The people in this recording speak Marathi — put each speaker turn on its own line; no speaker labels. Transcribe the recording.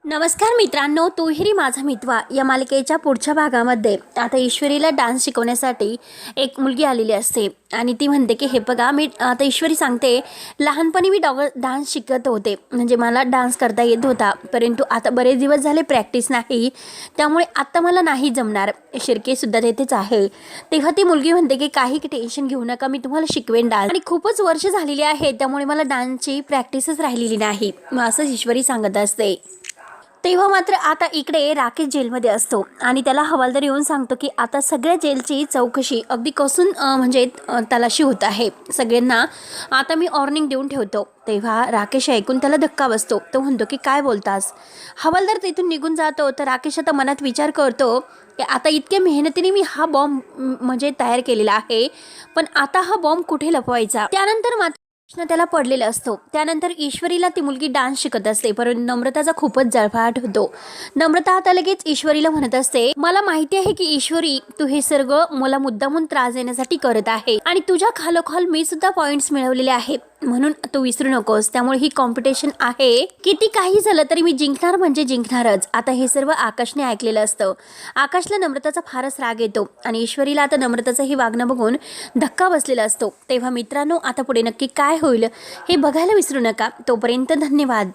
नमस्कार मित्रांनो, तुहिरी माझा मितवा या मालिकेच्या पुढच्या भागामध्ये आता ईश्वरीला डान्स शिकवण्यासाठी एक मुलगी आलेली असते आणि ती म्हणते की हे बघा, मी आता ईश्वरी सांगते, लहानपणी मी डान्स शिकत होते, म्हणजे मला डान्स करता येत होता, परंतु आता बरेच दिवस झाले प्रॅक्टिस नाही, त्यामुळे आता मला नाही जमणार. शिर्केसुद्धा तेथेच आहे. तेव्हा ती मुलगी म्हणते की काही टेन्शन घेऊ नका, मी तुम्हाला शिकवेन डान्स, आणि खूपच वर्ष झालेली आहे, त्यामुळे मला डान्सची प्रॅक्टिसच राहिलेली नाही, मग असं ईश्वरी सांगत असते. तेव्हा मात्र आता इकडे राकेश जेलमध्ये असतो आणि त्याला हवालदार येऊन सांगतो की आता सगळ्या जेलची चौकशी अगदी कसून तलाशी होत आहे सगळ्यांना, आता मी वॉर्निंग देऊन ठेवतो. तेव्हा राकेश ऐकून त्याला धक्का बसतो. तो म्हणतो की काय बोलतास. हवालदार तिथून निघून जातो. तर राकेश आता मनात विचार करतो की आता इतक्या मेहनतीने मी हा बॉम्ब तयार केलेला आहे, पण आता हा बॉम्ब कुठे लपवायचा. त्यानंतर मात्र प्रश्न त्याला पडलेला असतो. त्यानंतर ईश्वरीला ती मुलगी डान्स शिकत असते, परंतु नम्रताचा खूपच जळफळाट होतो. नम्रता आता लगेच ईश्वरीला म्हणत असते, मला माहिती आहे की ईश्वरी, तू हे सगळं मला मुद्दामून त्रास देण्यासाठी करत आहे आणि तुझ्या खालोखाल मी सुद्धा पॉइंट्स मिळवलेले आहेत, म्हणून तू विसरू नकोस. त्यामुळे ही कॉम्पिटिशन आहे, किती काही झालं तरी मी जिंकणार म्हणजे जिंकणारच. आता हे सर्व आकाशने ऐकलेलं असतं. आकाशला नम्रताचा फारच राग येतो आणि ईश्वरीला आता नम्रताचं हे वागणं बघून धक्का बसलेला असतो. तेव्हा मित्रांनो, आता पुढे नक्की काय होईल हे बघायला विसरू नका. तोपर्यंत धन्यवाद.